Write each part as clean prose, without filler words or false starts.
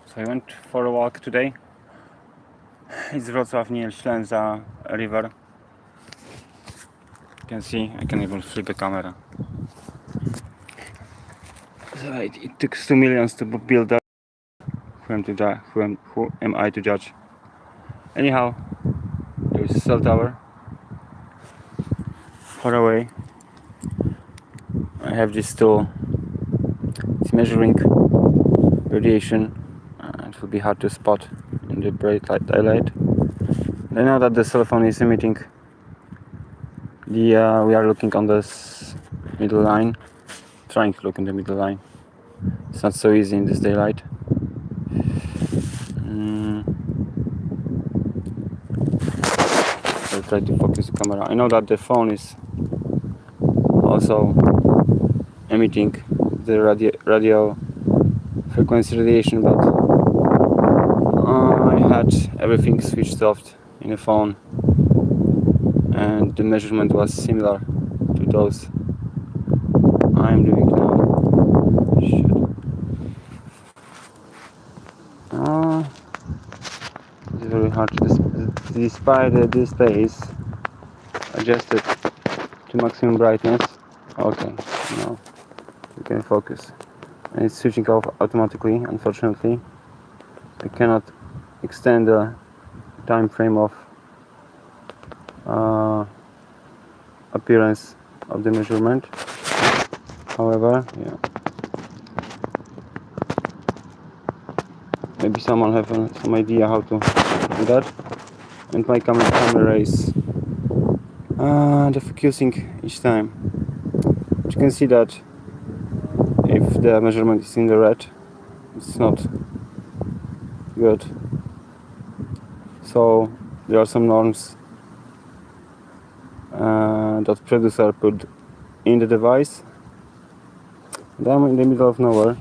So I went for a walk today. It's Wrocław near Ślęza river. You can see, I can even flip the camera. So it took 2 million to build that. Who am I to judge? Anyhow, there's a cell tower far away. I have this tool. It's measuring radiation. It will be hard to spot in the bright light daylight. I know that the cell phone is emitting. We are looking on this middle line, trying to look in the middle line. It's not so easy in this daylight. I'll try to focus the camera. I know that the phone is also emitting the radio frequency radiation, but I had everything switched off in the phone, and the measurement was similar to those I'm doing now. It's very hard to despite the display is adjusted to maximum brightness. Okay, now we can focus, and it's switching off automatically. Unfortunately, I cannot extend the time frame of appearance of the measurement. However, yeah, maybe someone have some idea how to do that. And my camera is the focusing each time. But you can see that if the measurement is in the red, it's not good. So there are some norms that producer put in the device. And I'm in the middle of nowhere,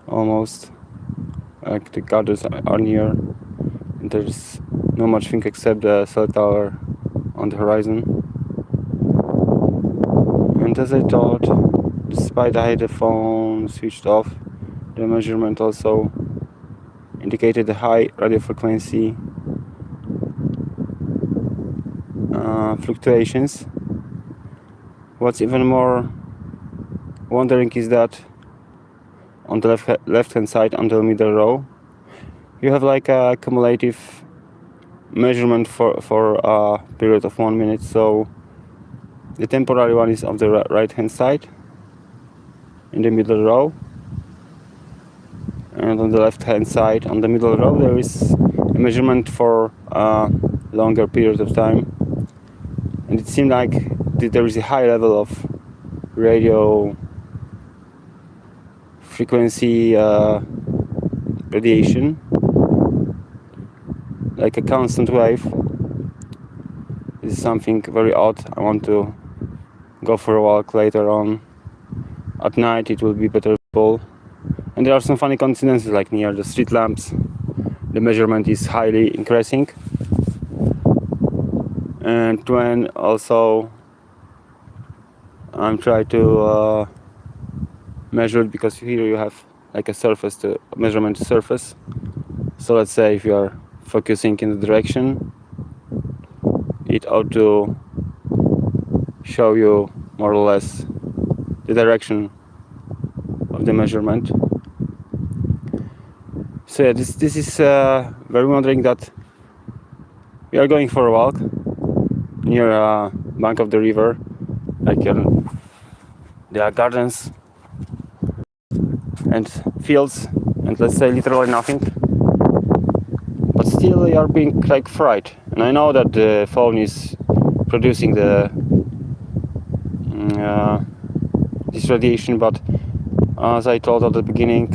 almost. Like the gardens are near, and there's not much thing except the cell tower on the horizon. And as I thought, despite I had the phone switched off, the measurement also indicated a high radio frequency fluctuations. What's even more wondering is that on the left hand side, on the middle row, you have like a cumulative measurement for a period of 1 minute. So the temporary one is on the right hand side in the middle row, and on the left hand side on the middle row there is a measurement for a longer period of time, and it seemed like there is a high level of radio frequency radiation, like a constant wave. This is something very odd. I want to go for a walk later on. At night it will be better visible. And there are some funny coincidences, like near the street lamps the measurement is highly increasing, and when also I'm trying to measure it, because here you have like a surface to measurement surface. So let's say if you are focusing in the direction, it ought to show you more or less the direction of the measurement. So yeah, this is very wondering that we are going for a walk near a bank of the river, like there are gardens and fields, and let's say literally nothing, but still you are being like fried. And I know that the phone is producing the this radiation, but as I told at the beginning,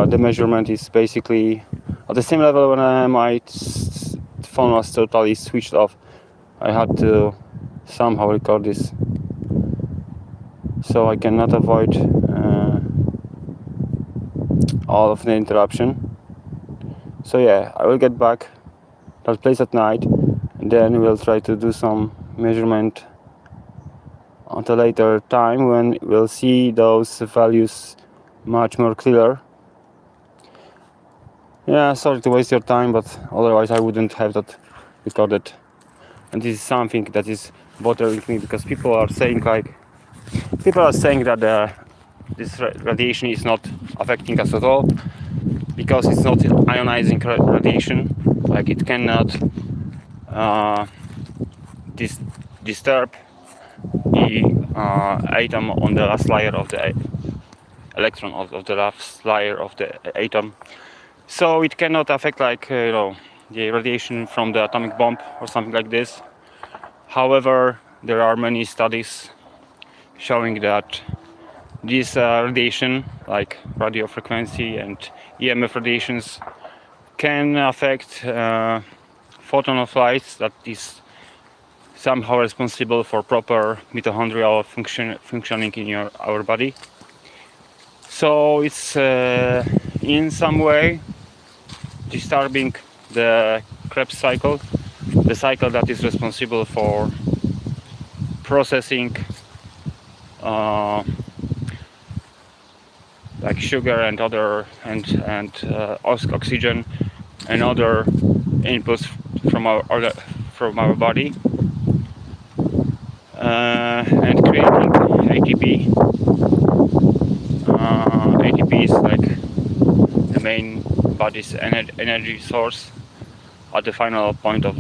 the measurement is basically at the same level. When my phone was totally switched off, I had to somehow record this, so I cannot avoid all of the interruption. So yeah, I will get back that place at night, and then we'll try to do some measurement at a later time when we'll see those values much more clearer. Yeah, sorry to waste your time, but otherwise I wouldn't have that recorded. And this is something that is bothering me, because people are saying that this radiation is not affecting us at all, because it's not ionizing radiation. Like, it cannot disturb the atom on the last layer of the electron of the last layer of the atom. So it cannot affect, like, the radiation from the atomic bomb or something like this. However, there are many studies showing that this radiation, like radio frequency and EMF radiations, can affect photon of light that is somehow responsible for proper mitochondrial functioning in our body. So it's in some way disturbing the Krebs cycle, the cycle that is responsible for processing like sugar and other and oxygen and other inputs from our body, and creating ATP. ATP is like the main body's energy source at the final point of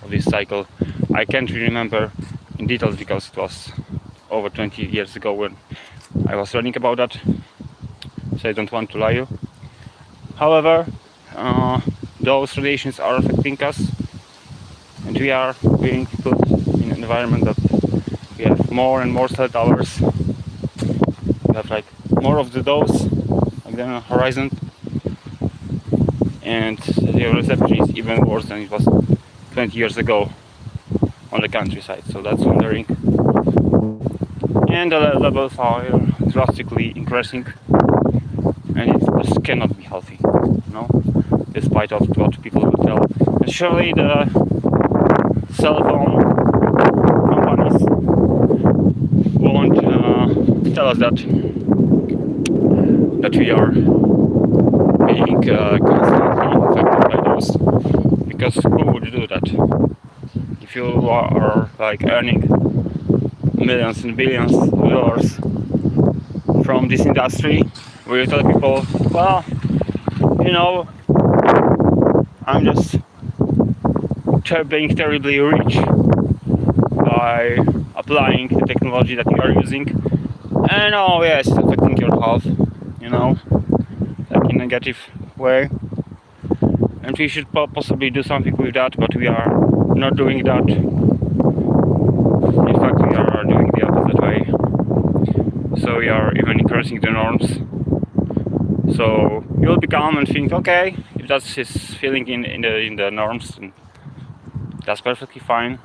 this cycle. I can't remember in details because it was over 20 years ago when I was learning about that, so I don't want to lie you. However, those radiations are affecting us, and we are being put in an environment that we have more and more cell towers. We have like more of those like on the horizon, and the reception is even worse than it was 20 years ago on the countryside. So that's wondering. And the levels are drastically increasing, and it just cannot be healthy, despite of what people will tell. And surely the cell phone companies won't tell us that we are being constantly affected by those, because who would do that? If you are like earning millions and billions of dollars from this industry, where you tell people, well, I'm just being terribly rich by applying the technology that you are using, and oh yes, it's affecting your health, like in a negative way, and we should possibly do something with that, but we are not doing that. In fact, we are doing the opposite way. So we are even increasing the norms. So you'll be calm and think, okay, if that's his feeling in the norms, then that's perfectly fine.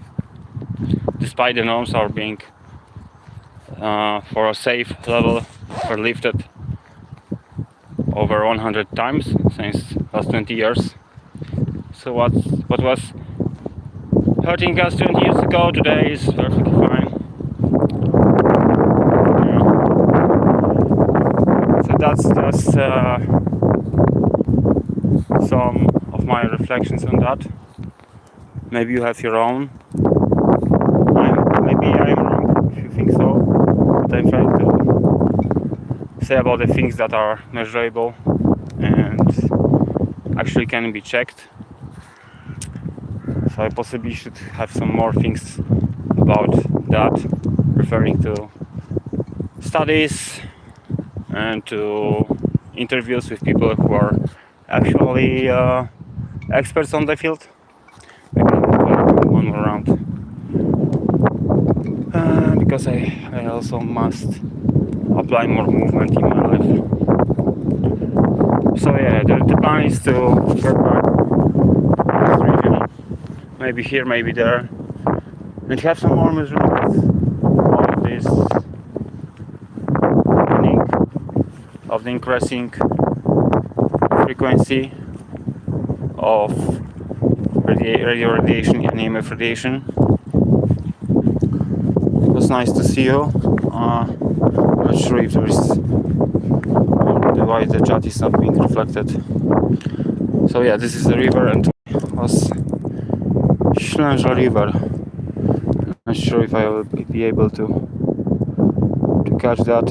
Despite the norms are being for a safe level are lifted over 100 times since last 20 years. So what was hurting us 20 years ago today is perfectly fine. So that's just some of my reflections on that. Maybe you have your own. Maybe I'm wrong if you think so, but I'm trying to say about the things that are measurable and actually can be checked. So I possibly should have some more things about that, referring to studies and to interviews with people who are actually experts on the field. Maybe one more round, because I also must apply more movement in my life. So yeah, the plan is to get back, maybe here, maybe there, and have some more measurements of this of the increasing frequency of radio radiation and EMF radiation. It was nice to see you. I'm not sure if there is why the chat is not being reflected. So yeah, this is the river, and was Ślęża River. Not sure if I will be able to catch that.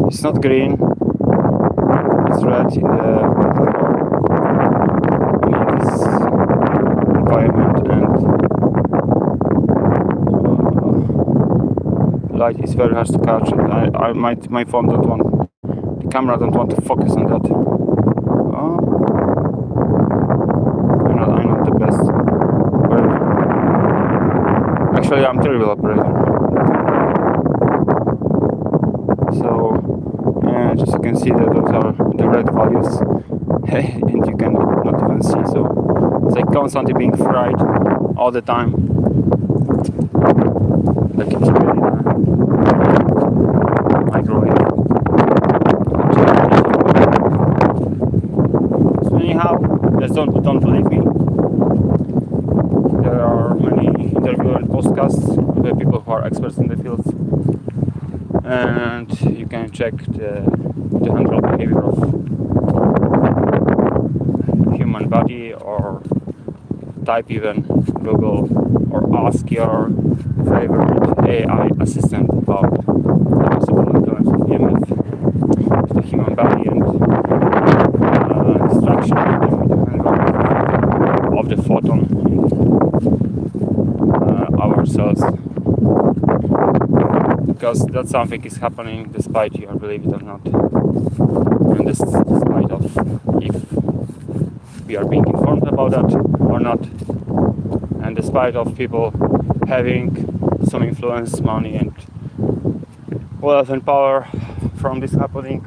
It's not green. It's red in the this environment, and light is very hard to catch. And my phone don't want, the camera don't want to focus on that. Oh, I'm not the best operator. Actually, I'm terrible operator. So, just you can see that those are the red values, and you can not even see. So it's like constantly being fried all the time. Like it's really microwave. So anyhow, just don't believe me. There are many interviews and podcasts with people who are experts in the fields, and you can check the general behavior of human body, or type even Google or ask your favorite AI assistant about the possible influence of EMF to the human body and structure of the photon in our cells, because that something is happening despite you believe it or not, and despite of if we are being informed about that or not, and despite of people having some influence, money and wealth and power from this happening,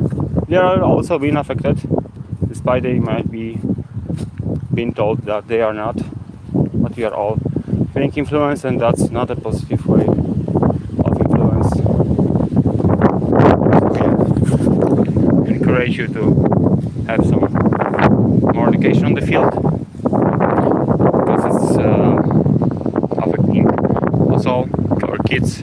they are also being affected, despite they might be being told that they are not. But we are all being influenced, and that's not a positive way of influence. So I encourage you to have some more education on the field, because it's affecting us all, our kids,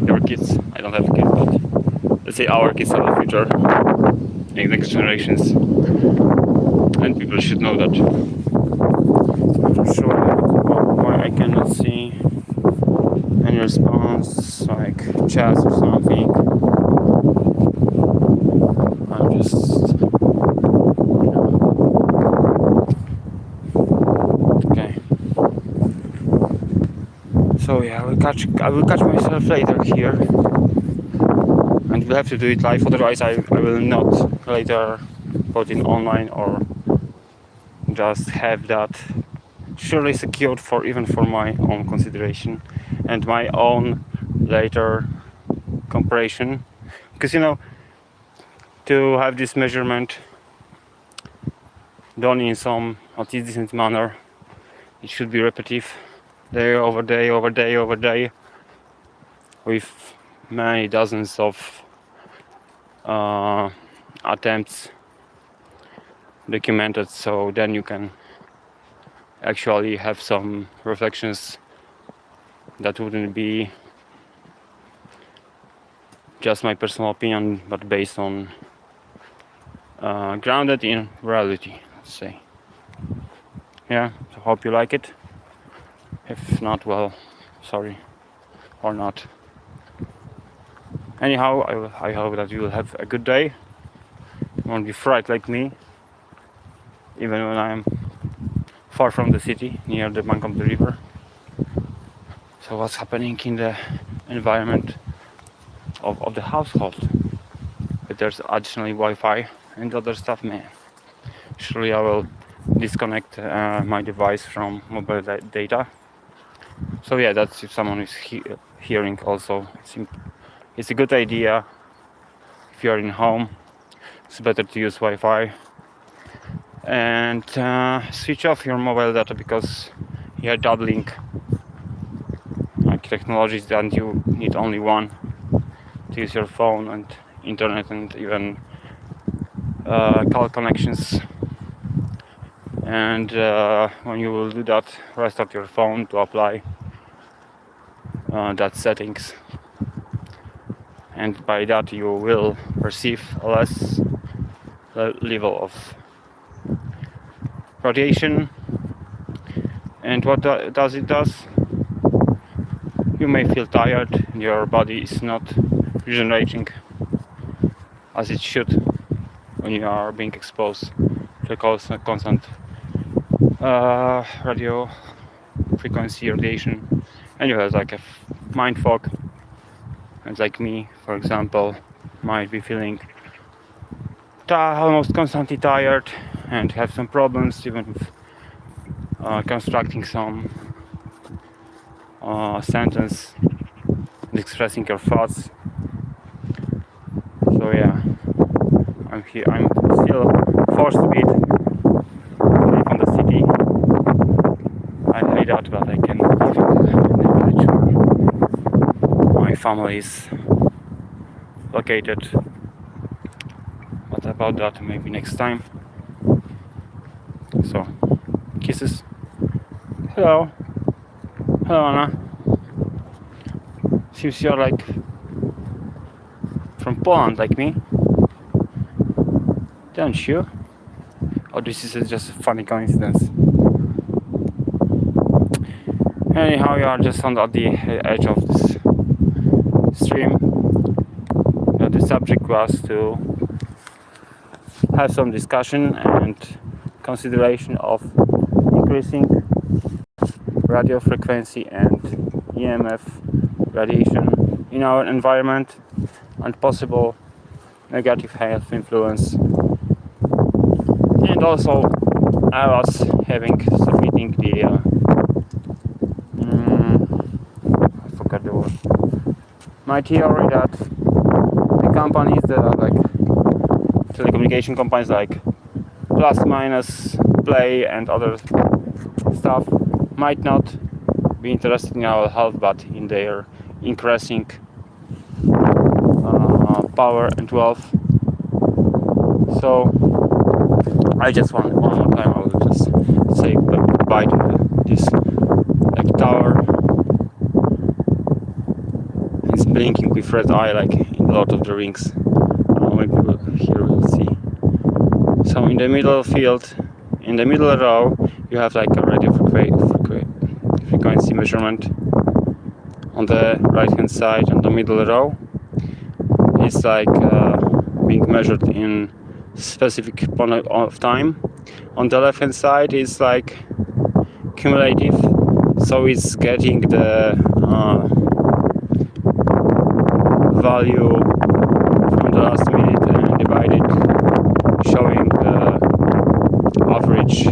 your kids. I don't have kids, but let's say our kids are the future, the next generations, and people should know that. I'm not sure why I cannot see any response, like chat or something. I'm just okay. So yeah, I will catch myself later here, and we'll have to do it live. Otherwise, I will not later put it online, or just have that surely secured for even for my own consideration and my own later comparison. Because to have this measurement done in some at least decent manner, it should be repetitive, day over day over day over day, with many dozens of attempts documented, so then you can actually have some reflections that wouldn't be just my personal opinion, but based on grounded in reality, let's say. Yeah, so hope you like it. If not, well, sorry, or not. Anyhow, I hope that you will have a good day. You won't be fried like me, even when I'm far from the city, near the bank of the river. So what's happening in the environment of the household? If there's additionally Wi-Fi and other stuff, man, surely I will disconnect my device from mobile data. So yeah, that's if someone is hearing also. It's a good idea. If you're in home, it's better to use Wi-Fi and switch off your mobile data, because you're doubling like technologies that you need only one to use your phone and internet and even call connections. And when you will do that, restart your phone to apply that settings. and by that you will perceive a less level of radiation. And what does it does? You may feel tired, your body is not regenerating as it should when you are being exposed to constant radio frequency radiation, and you have like a mind fog. And like me, for example, might be feeling almost constantly tired and have some problems even with constructing some sentence and expressing your thoughts. So yeah, I'm still forced to live on the city. I hate that, but I can live in the village where my family is located. But about that maybe next time. So, kisses. Hello. Hello, Anna. Seems you're like from Poland, like me. Don't you? Or this is just a funny coincidence. Anyhow, you are just at the edge of this stream. The subject was to have some discussion and consideration of increasing radio frequency and EMF radiation in our environment and possible negative health influence. And also I was submitting the I forgot the word. My theory that the companies that are like telecommunication companies like Plus Minus, Play and other stuff might not be interested in our health, but in their increasing power and wealth. So I just one more time I will just say goodbye to this like tower. It's blinking with red eye like in Lord of the Rings. Maybe here we'll see. So in the middle field, in the middle row, you have like a radio frequency measurement. On the right hand side, on the middle row, it's like being measured in specific point of time. On the left hand side, it's like cumulative, so it's getting the value from the last minute and divided, showing the average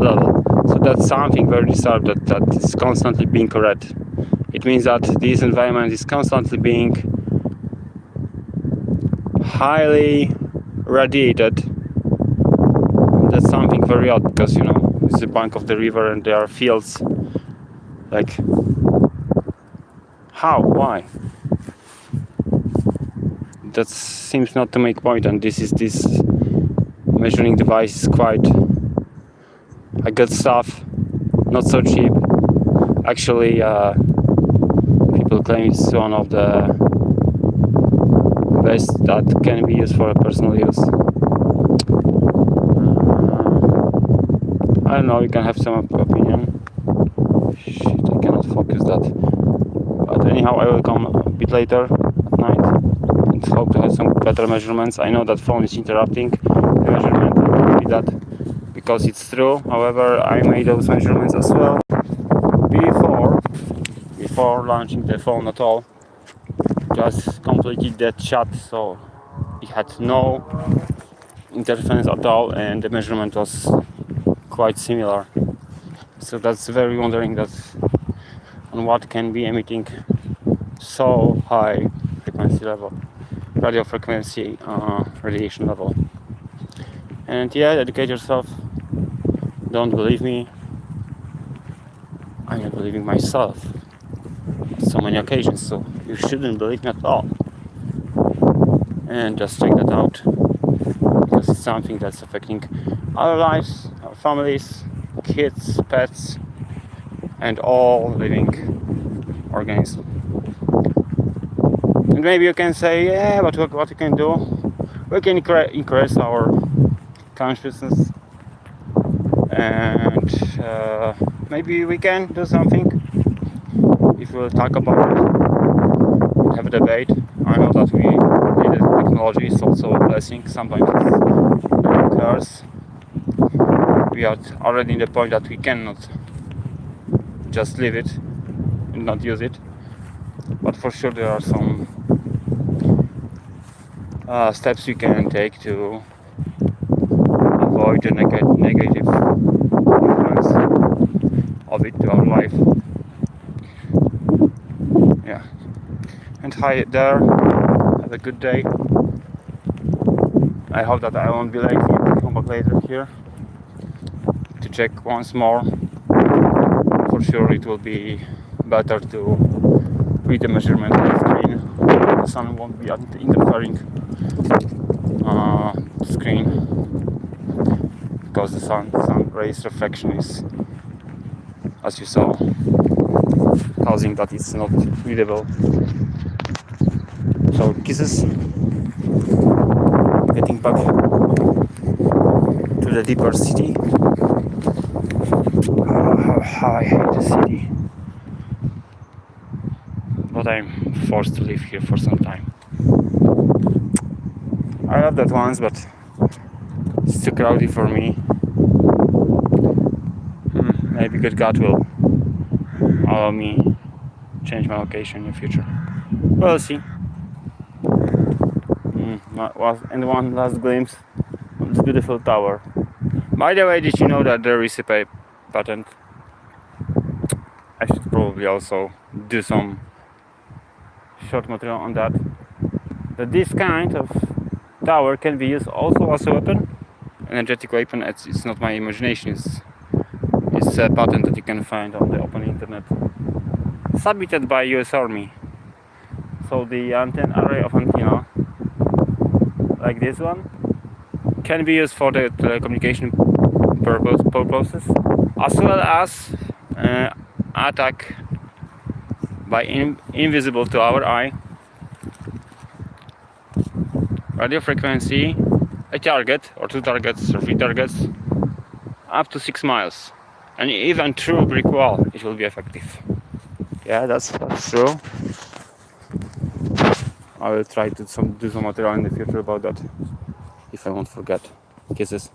level. So that's something very disturbed that is constantly being read. It means that this environment is constantly being highly radiated. That's something very odd because it's the bank of the river and there are fields. Like, how? Why? That seems not to make point, and this measuring device is quite a good stuff, not so cheap. Actually, people claim it's one of the best that can be used for personal use. I don't know, you can have some opinion. Shit, I cannot focus that. But anyhow, I will come a bit later at night and hope to have some better measurements. I know that phone is interrupting the measurement. I repeat that because it's true. However, I made those measurements as well before launching the phone at all. Just completely dead shut, so it had no interference at all, and the measurement was quite similar. So that's very wondering that on what can be emitting so high frequency level, radio frequency radiation level. And yeah, educate yourself. Don't believe me. I'm not believing myself on so many occasions, so you shouldn't believe me at all. And just check that out, because it's something that's affecting our lives, our families, kids, pets, and all living organisms. And maybe you can say, yeah, but what you can do? We can increase our consciousness, and maybe we can do something if we'll talk about it, have a debate. I know that technology is also a blessing. Sometimes it's a curse. We are already in the point that we cannot just leave it and not use it. But for sure there are some steps we can take to avoid the negative influence of it to our life. Yeah. And hi there. Have a good day. I hope that I won't be late to come back later here to check once more. For sure it will be better to read the measurement on the screen. The sun won't be interfering the screen, because the sun rays reflection is, as you saw, causing that it's not readable. So kisses. Getting back to the deeper city. How I hate the city, but I'm forced to live here for some time. I love that once, but it's too crowded for me. Maybe good God will allow me change my location in the future. We'll see. And one last glimpse of this beautiful tower. By the way, did you know that there is a patent? I should probably also do some short material on that. That this kind of tower can be used also as a weapon, energetic weapon. It's not my imagination. It's a patent that you can find on the open internet, submitted by US Army. So the array of antenna, like this one, can be used for the telecommunication purposes, as well as attack by invisible to our eye radio frequency, a target or 2 targets or 3 targets up to 6 miles, and even through brick wall it will be effective. Yeah, that's true. I will try to do some material in the future about that, if I won't forget. Kisses.